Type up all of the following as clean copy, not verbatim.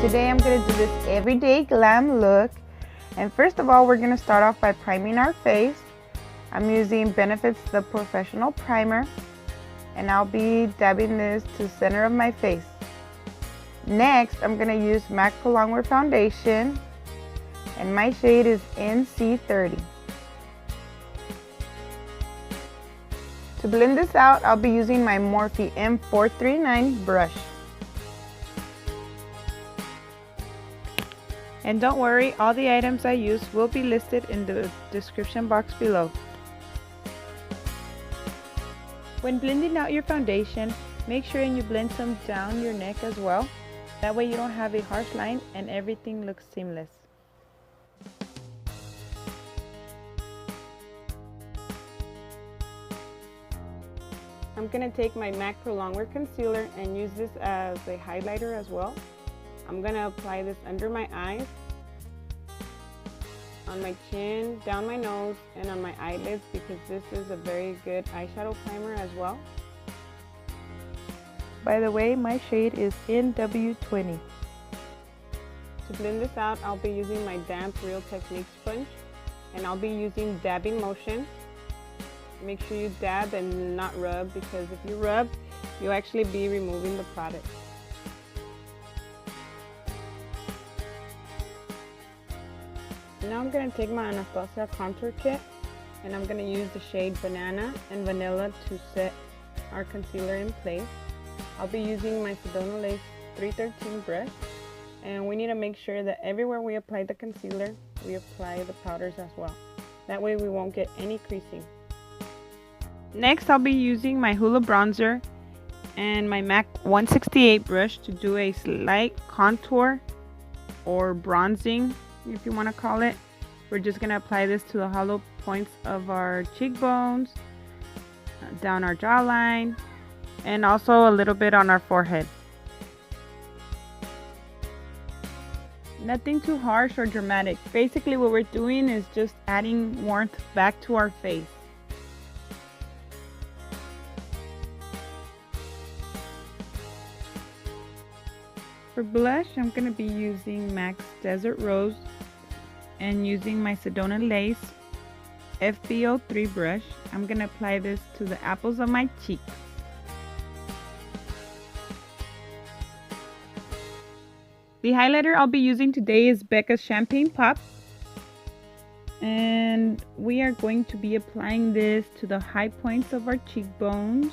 Today I'm going to do this everyday glam look. And first of all, we're going to start off by priming our face. I'm using Benefit's the Porefesional Primer. And I'll be dabbing this to the center of my face. Next, I'm going to use M.U.G Prolongwear Foundation. And my shade is NC30. To blend this out, I'll be using my MORPHE M439 brush. And don't worry, all the items I use will be listed in the description box below. When blending out your foundation, make sure you blend some down your neck as well. That way you don't have a harsh line and everything looks seamless. I'm going to take my M.U.G Prolongwear Concealer and use this as a highlighter as well. I'm going to apply this under my eyes, on my chin, down my nose, and on my eyelids because this is a very good eyeshadow primer as well. By the way, my shade is NW20. To blend this out, I'll be using my damp Real Technique sponge and I'll be using dabbing motion. Make sure you dab and not rub because if you rub, you'll actually be removing the product. Now I'm going to take my Anastasia contour kit and I'm going to use the shade Banana and Vanilla to set our concealer in place. I'll be using my SEDONA Lace 313 brush and we need to make sure that everywhere we apply the concealer, we apply the powders as well. That way we won't get any creasing. Next, I'll be using my HOOLA bronzer and my M.A.C 168 brush to do a slight contour or bronzing, if you want to call it. We're just going to apply this to the hollow points of our cheekbones, down our jawline, and also a little bit on our forehead. Nothing too harsh or dramatic. Basically what we're doing is just adding warmth back to our face. For blush, I'm going to be using M.A.C's Desert Rose and using my SEDONA Lace FB03 brush. I'm going to apply this to the apples of my cheeks. The highlighter I'll be using today is Becca's Champagne Pop. And we are going to be applying this to the high points of our cheekbones.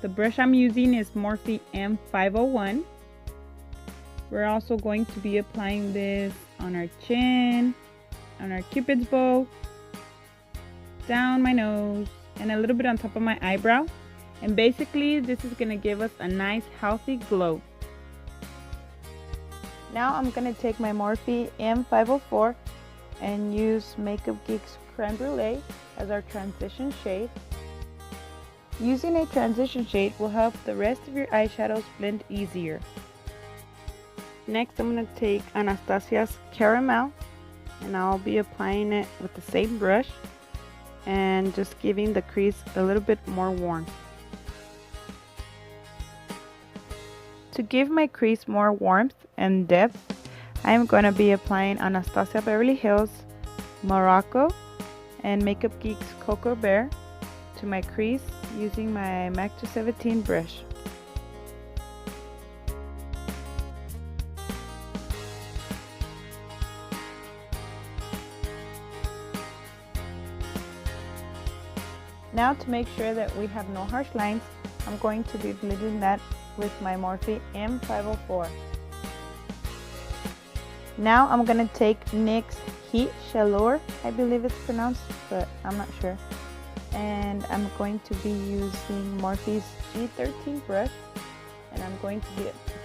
The brush I'm using is MORPHE M501. We're also going to be applying this on our chin, on our cupid's bow, down my nose, and a little bit on top of my eyebrow. And basically this is going to give us a nice healthy glow. Now I'm going to take my MORPHE M504 and use Makeup Geek's Creme Brulee as our transition shade. Using a transition shade will help the rest of your eyeshadows blend easier. Next, I'm going to take Anastasia's Caramel and I'll be applying it with the same brush and just giving the crease a little bit more warmth. To give my crease more warmth and depth, I'm going to be applying Anastasia Beverly Hills, Morocco, and Makeup Geek's Cocoa Bear to my crease using my M.A.C 217 brush. Now to make sure that we have no harsh lines, I'm going to be blending that with my MORPHE M504. Now I'm going to take NYX's Heat Chaleur, I believe it's pronounced, but I'm not sure. And I'm going to be using MORPHE's G13 brush and I'm going to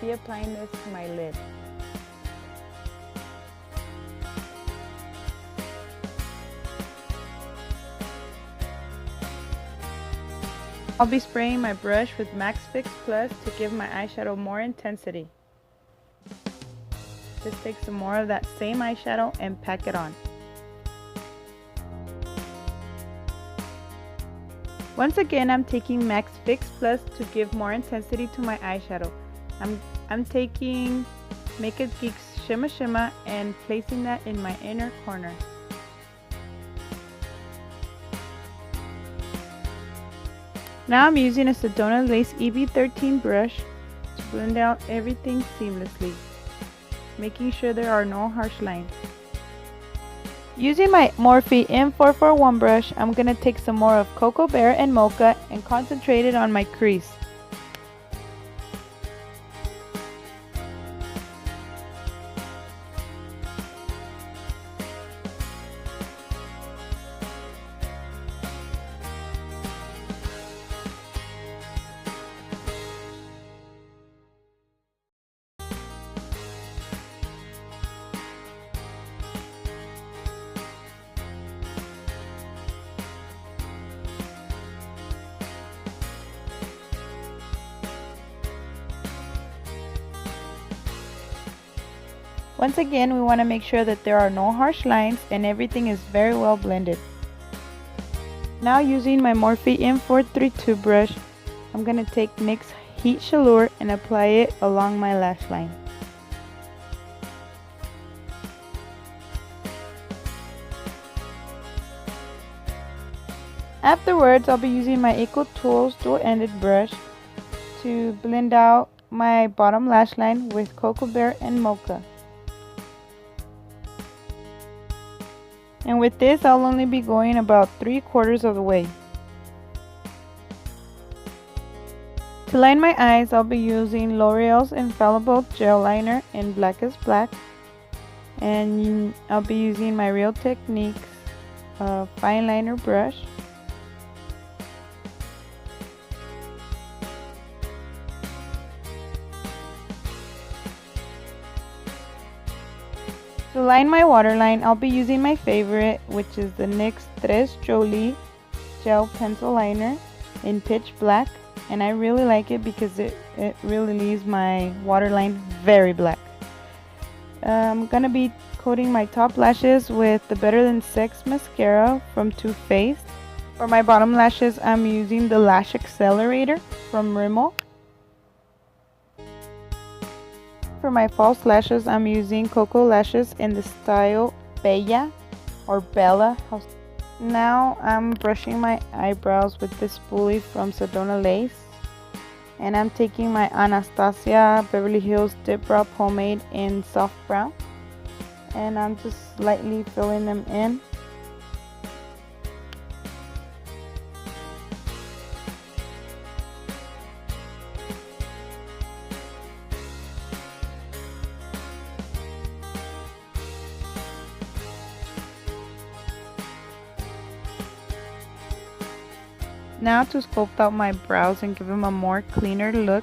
be applying this to my lid. I'll be spraying my brush with Max Fix Plus to give my eyeshadow more intensity. Just take some more of that same eyeshadow and pack it on. Once again, I'm taking Max Fix Plus to give more intensity to my eyeshadow. I'm taking M.U.G's Shimma-Shimma and placing that in my inner corner. Now I'm using a Sedona Lace EB13 brush to blend out everything seamlessly, making sure there are no harsh lines. Using my Morphe M441 brush, I'm going to take some more of Cocoa Bear and Mocha and concentrate it on my crease. Once again, we want to make sure that there are no harsh lines and everything is very well blended. Now using my Morphe M432 brush, I'm going to take NYX Heat Chaleur and apply it along my lash line. Afterwards, I'll be using my Eco Tools dual-ended brush to blend out my bottom lash line with Cocoa Bear and Mocha. And with this, I'll only be going about 3/4 of the way. To line my eyes, I'll be using L'Oreal's Infallible Gel Liner in Black is Black. And I'll be using my Real Techniques fine liner brush. To line my waterline, I'll be using my favorite, which is the NYX Tres Jolie Gel Pencil Liner in Pitch Black. And I really like it because it really leaves my waterline very black. I'm going to be coating my top lashes with the Better Than Sex mascara from Too Faced. For my bottom lashes, I'm using the Lash Accelerator from Rimmel. For my false lashes, I'm using Cocoa Lashes in the style Bella or Bella. Now I'm brushing my eyebrows with this spoolie from Sedona Lace. And I'm taking my Anastasia Beverly Hills Dip Brow Pomade in Soft Brown. And I'm just lightly filling them in. Now to sculpt out my brows and give them a more cleaner look,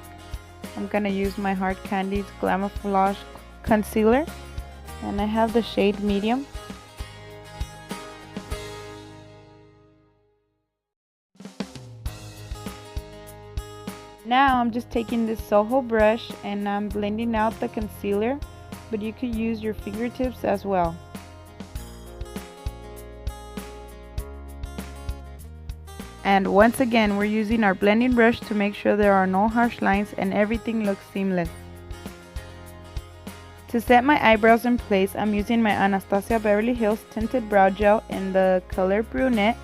I'm going to use my Hard Candy's Glam concealer, and I have the shade medium. Now I'm just taking this Soho brush and I'm blending out the concealer, but you could use your fingertips as well. And once again, we're using our blending brush to make sure there are no harsh lines and everything looks seamless. To set my eyebrows in place, I'm using my Anastasia Beverly Hills Tinted Brow Gel in the color Brunette.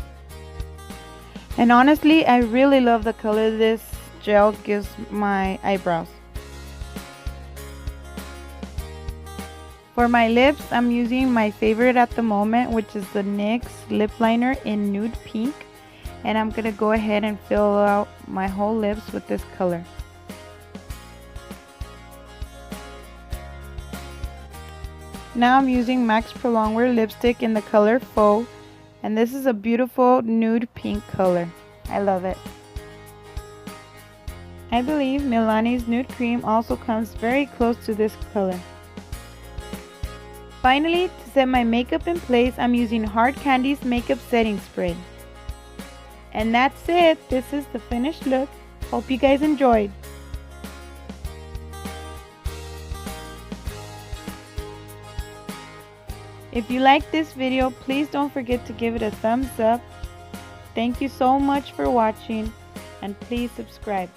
And honestly, I really love the color this gel gives my eyebrows. For my lips, I'm using my favorite at the moment, which is the NYX Lip Liner in Nude Pink. And I'm going to go ahead and fill out my whole lips with this color. Now I'm using MAC's Prolongwear lipstick in the color Faux. And this is a beautiful nude pink color. I love it. I believe Milani's Nude Cream also comes very close to this color. Finally, to set my makeup in place, I'm using Hard Candy's Makeup Setting Spray. And that's it. This is the finished look. Hope you guys enjoyed. If you liked this video, please don't forget to give it a thumbs up. Thank you so much for watching, and please subscribe.